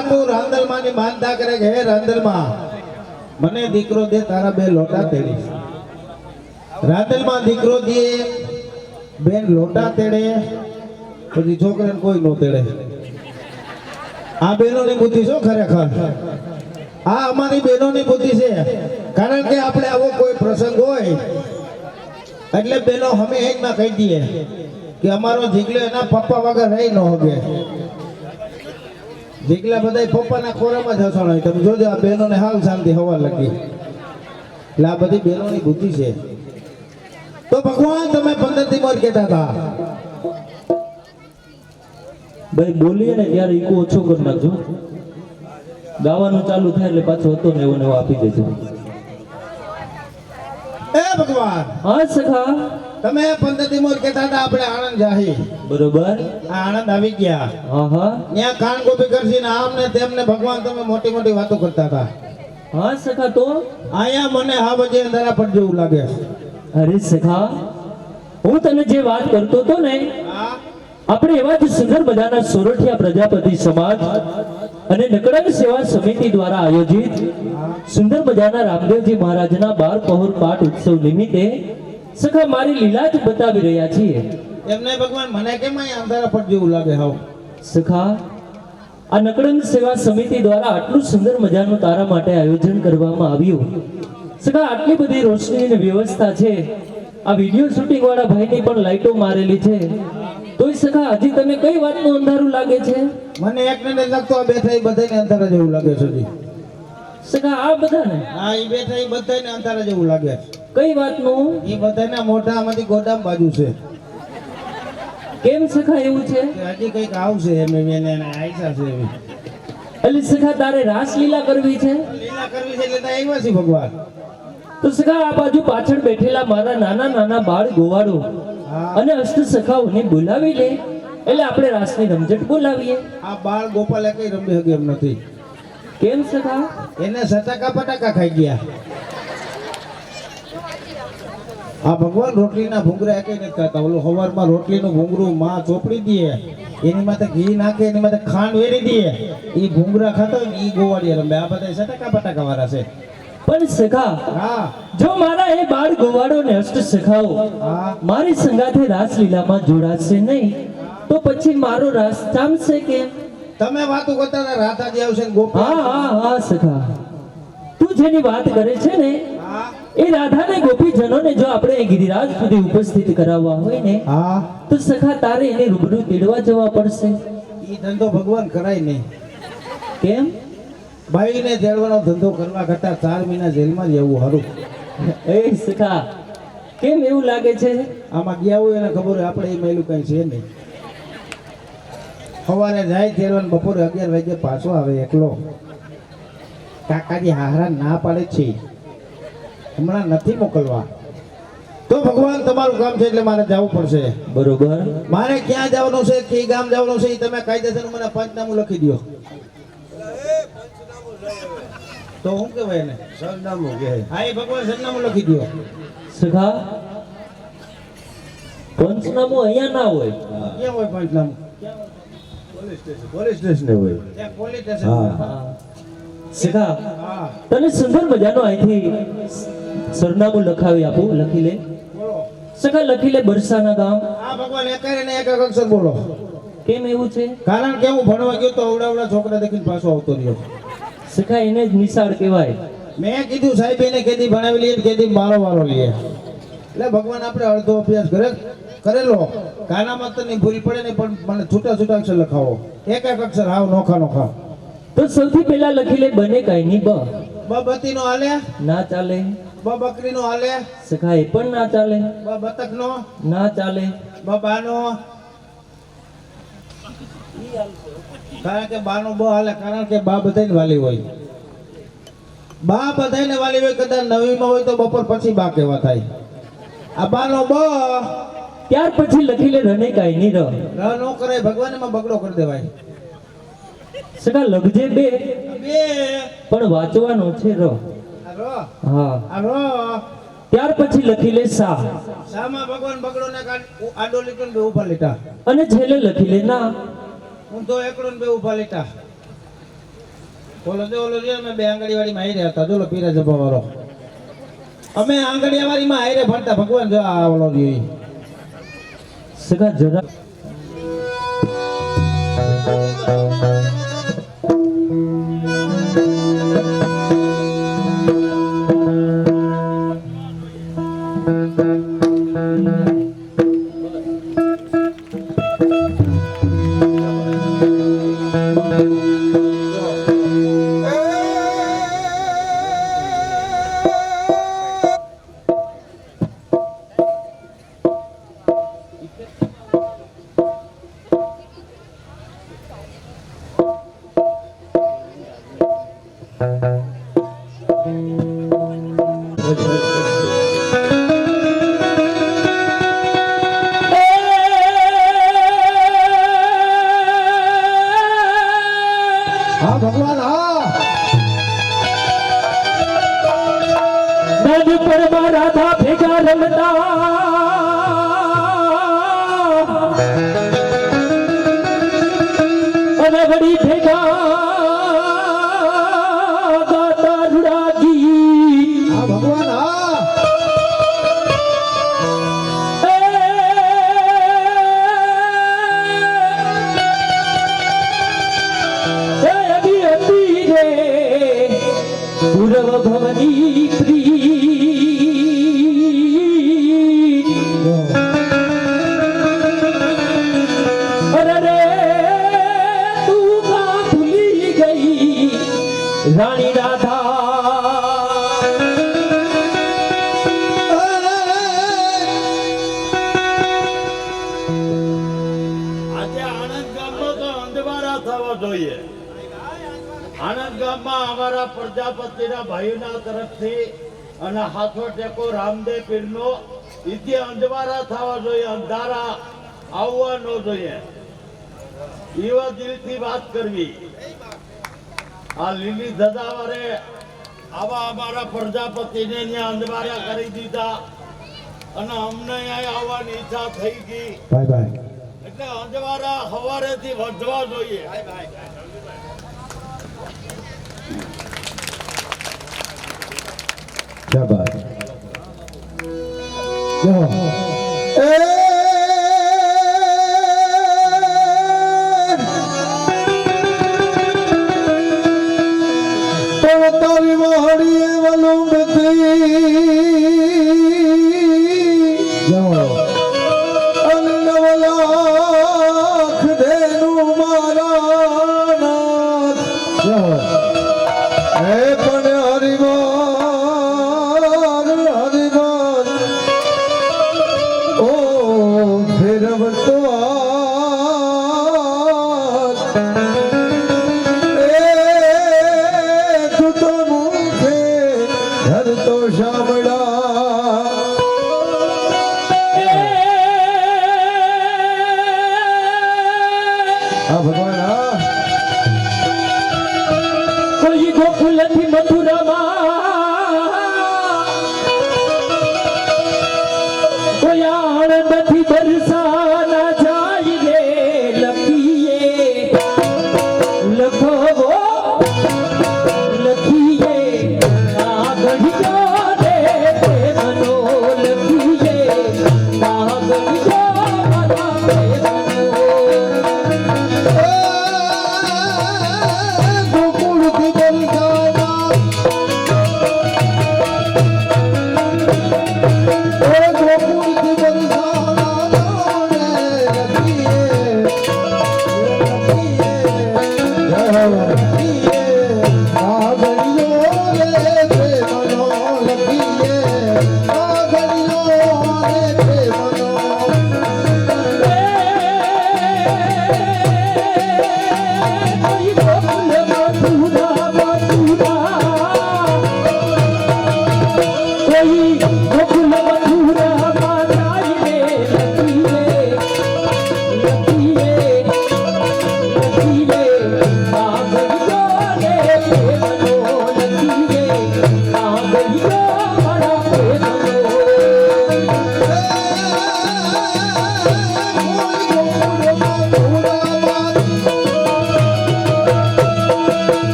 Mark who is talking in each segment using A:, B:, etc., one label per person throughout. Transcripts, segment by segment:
A: હાટુ રાંદલમાં ની માનતા કરે કે હે રાંદલમાં મને દીકરો દે, તારા બે લોટા તેડી. રાંદલમાં દીકરો દે, બેન લોટા તેડે, પછી છોકરાને કોઈ નો તેડે. આ બહેનોની બુદ્ધિ શું ખરેખર? આ અમારી બહેનોની બુદ્ધિ છે. કારણ કે આપણે આવો કોઈ પ્રસંગ હોય એટલે બહેનો અમે એકમાં કહી દઈએ કે અમારો જીગલો એના પપ્પા વગર રહી ન હોગે. જીગલા બધા પપ્પાના ખોરામાં જ હસણ હોય. તમે જોજો આ બહેનોને હાલ શાંતિ હવા લાગી. એટલે આ બધી બહેનોની બુદ્ધિ છે. તો ભગવાન તમે 15 થી મોર કહેતા હતા
B: ભાઈ બોલીએ ને ત્યારે ઈકો ઓછો કરી નાખજો. ગાવાનું ચાલુ થાય એટલે પાછો હતો ને એવો ને એવો આપી દેજો.
A: એ ભગવાન
B: હા સખા,
A: તમે 15 થી મોર કહેતા હતા આપણે આણંદ જાહી.
B: બરોબર.
A: આ આણંદ આવી ગયા.
B: હા હા
A: ત્યાં કાન ગોપી કરશી ને આમ ને તેમને ભગવાન તમે મોટી મોટી વાતો કરતા હતા.
B: હા સખા, તો
A: આયા મને હા બજે અંધારા પડ જેવું લાગે.
B: અરે સખા, હું તને જે વાત કરતો હતો ને,
A: હા
B: આપણે એવા જ સુંદર મજાના સોરઠિયા પ્રજાપતિ સમાજ અને નકળંગ સેવા સમિતિ દ્વારા આયોજિત સુંદર મજાના રામદેવજી મહારાજના 12 પહોર પાઠ ઉત્સવ નિમિત્તે સખા મારી લીલા જ બતાવી રહ્યા છીએ.
A: એમને ભગવાન મને કેમ અહીંયા અંધારા પડ જેવું લાગે? હાવ
B: સખા, આ નકળંગ સેવા સમિતિ દ્વારા આટલું સુંદર મજાનું તારા માટે આયોજન કરવામાં આવ્યું. સખા, આટલી બધી રોશનીની વ્યવસ્થા છે. આ વિડીયો શૂટિંગ વાળા ભાઈની પણ લાઈટો મારેલી છે. તોય સખા હજી તને કઈ વાતનું અંધારું લાગે છે?
A: મને એકને નથી લાગતો આ બેઠા એ બધાને અંધારા જેવું લાગે છે જી.
B: સખા, આ બધાને?
A: હા, એ બેઠા એ બધાને અંધારા જેવું લાગે.
B: કઈ વાતનું?
A: એ બધાના મોઢા આમાંથી ગોડામ બાજુ છે.
B: કેમ સખા એવું છે?
A: કે હજી કઈક આવશે એમ એને આયસા છે એવી.
B: અલી સખા, તારે રાસલીલા કરવી છે?
A: લીલા કરવી છે એટલે તો આવ્યા છે ભગવાન.
B: તો સખા, આ બાજુ પાછળ બેઠેલા મારા નાના નાના બાળ ગોવાળો અને અષ્ટ સખાઓને બોલાવી લે, એટલે આપણે રાસની રમઝટ બોલાવીએ.
A: આ બાળ ગોપાલ કઈ રમી શકે એમ નથી.
B: કેમ સખા?
A: એને સટાકા પટાકા ખાઈ ગયા. આ ભગવાન રોટલીના ભૂંગરા કઈ નથી ખાતા. ઓલું સવારમાં રોટલીનું ભૂંગરું માં ચોપડી દે, એની માથે ઘી નાખે, એની માથે ખાંડ વેરી દે, એ ભૂંગરા ખાતા હોય ને એ ગોવાળિયા રમે. આ બધા સટાકા પટાકા વાળા છે.
B: પણ સખા,
A: હા
B: જો મારા એ બાળ ગોવાળો ને અષ્ટ સખાઓ
A: હા
B: મારી સંગાથે રાસલીલામાં જોડાશે નહીં તો પછી મારો રાસ ચામશે કેમ?
A: તમે વાતો કરતા હતા રાધાજી આવશે ને ગોપી.
B: હા હા હા સખા, તું જેની વાત કરે છે ને
A: હા
B: એ રાધાને ગોપીજનોને જો આપણે ગિરિરાજ સુધી ઉપસ્થિત કરાવવા હોય ને
A: હા
B: તો સખા તારે એને રૂબરૂ તેડવા જવા પડશે.
A: એ ધંધો ભગવાન કરાય નહીં.
B: કેમ?
A: ભાઈને જેલવાનો ધંધો કરવા કરતા 4 મહિના જેલમાં જ રહેવું સારું.
B: એ સખા, કેમ એવું લાગે છે?
A: આમાં ગયા હોય એને ખબર હોય આપણે એ મહેલું કઈ છે નહીં. સવારે જાય જેલવાન, બપોરે 11 વાગે પાછો આવે એકલો. કાકાજી હાહરા ના પાડે છે, હમણાં નથી મોકલવા. તો ભગવાન તમારું કામ છે એટલે મારે જવું પડશે.
B: બરોબર.
A: મારે ક્યાં જવાનું છે, કઈ ગામ જવાનું છે, એ તમે કાયદેસર મને પંચનામું લખી દો. તો હું કહેવાય એને સરનામું કહેવાય. હા, એ ભગવાન સરનામું લખી દો.
B: સખા, પંચનામું અહીંયા ના હોય.
A: ક્યાં હોય પંચનામું?
C: પોલીસ સ્ટેશન હોય.
A: ત્યાં પોલીસ સ્ટેશન.
B: હા. સખા,
A: હા
B: તને સુંદર મજાનો અહીંથી સરનામું લખાવી આપું, લખી લે.
A: બોલો.
B: સખા, લખી લે બરસાના ગામ.
A: આ ભગવાન એક ને એક અક્ષર બોલો.
B: કેમ એવું છે?
A: કારણ કે હું ભણવા ગયો તો અવડાવડા છોકરા દેખીને પાછો આવતો રહ્યો.
B: સખા, એને જ નિશાળ કહેવાય.
A: મેં કીધું સાહેબ એને કેદી ભણાવી લઈએ, કેદી મારો વારો લઈએ. એટલે ભગવાન આપણે અડધો અભ્યાસ કરેલો કાનામાં તો નહીં ભૂરી પડે ને, પણ મને છૂટા છૂટા અક્ષર લખાવો. એક એક અક્ષર હાવ નોખા નોખા.
B: તો સૌથી પહેલા લખી લે બને કાઈ ની બ.
A: બતી નો હાલે,
B: ના ચાલે.
A: બકરી નો હાલે,
B: સખા, એ પણ ના ચાલે.
A: બતક નો,
B: ના ચાલે.
A: બાનો. કારણ કે બાનો બ હાલે, કારણ કે બા બધાને વાલી હોય. બા બધાને વાલી હોય. કદાચ નવીમાં હોય તો બપોર પછી બા કેવા થાય. આ બાનો બ.
B: ત્યાર પછી લખી લે રને કાઈ ની ર.
A: ર નો કરાય, ભગવાન એમાં બગડો કરી દેવાય.
B: સખા, લખજે બે,
A: બે
B: પણ વાંચવાનો છે ર.
A: આ રો,
B: હા.
A: આ રો.
B: ત્યાર પછી લખી લે સા.
A: સામા ભગવાન બગડો ને આડો લીટો ને બે ઉભા લીટા.
B: અને છેલ્લે લખી લે ના.
A: હું તો એકડો ને બે ઉભા લીટા. ઓલો જો અમે બે આંગળીવાળીમાં હારે હતા જો પીરા જપા વાળો અમે આંગળીવાળીમાં હારે ફરતા ભગવાન જો આ ઓલો જોઈ
B: સગા જરા
A: હા ભગવાન હા
B: નદ પર રાધા ભેગા રમતા અને વળી ભેગા ગાતા રૂડાજી
A: હા ભગવાન હા પૂર્વ ભવની પ્રી અરે રે તું કા ભૂલી ગઈ રાણી રાધા
D: આજે આણંદ ગામમાં તો અંધવારા થવા જોઈએ. આણંદ ગામમાં અમારા પ્રજાપતિના ભાઈઓના તરફથી અને હાથો ટેકો રામદેવ પીરનો ઇતિ અંધવારા થવા જોઈએ, અંધારા આવવા ન જોઈએ. એવા દિલથી વાત કરવી. આ લીલી ધજાવારે આવા અમારા પ્રજાપતિને ત્યાં અંધવારા કરી દીધા અને અમને અહીંયા આવવાની ઈચ્છા થઈ ગઈ.
A: બાય બાય
D: એટલે અંધવારા સવારેથી વધવા જોઈએ.
A: क्या बात जो तारी मोहड़ी वलुंबती जो अनवलाख देनु मारा नाथ जो ए पण हरिमो
B: કોઈ ગોકુલથી મથુરામાં કોઈ આણંદથી બરસાના જાય રે લખીએ લખો લખીએ આ ગઢિયો રે પ્રેમનો લખીએ આ ગઢિયો મારા પ્રેમનો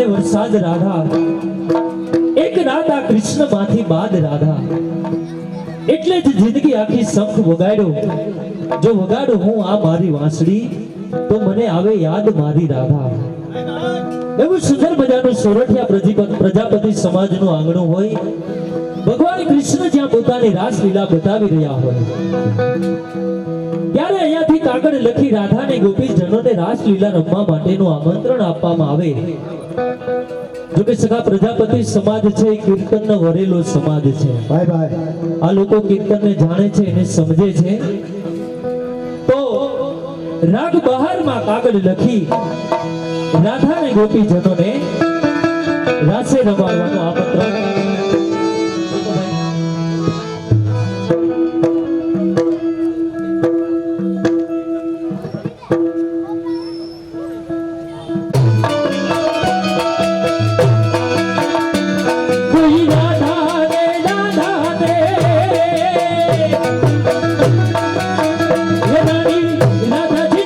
B: વરસાદ રાધા એક રાત આ કૃષ્ણ માંથી બાદ રાધા એટલે જ જિંદગી આખી શંખ વગાડ્યો જો વગાડું હું આ મારી વાંસળી તો મને આવે યાદ મારી રાધા એવું સુંદર મજાનું સોરઠિયા પ્રજાપતિ સમાજનું આંગણું હોય ભગવાન કૃષ્ણ જ્યાં પોતાની રાસલીલા બતાવી રહ્યા હોય ત્યારે અહીંયાથી કાગળ લખી રાધાને ગોપીજનોને રાસલીલા રમવા માટેનું આમંત્રણ આપવામાં આવે જો કે સગા પ્રજાપતિ સમાજ છે એ કીર્તનનો વરેલો સમાજ છે
A: ભાઈ ભાઈ
B: આ લોકો કીર્તનને જાણે છે એને સમજે છે તો રાગ બહારમાં કાગળ લખી રાધાને ગોપીજનોને રાસે રમાડવાનું આમંત્રણ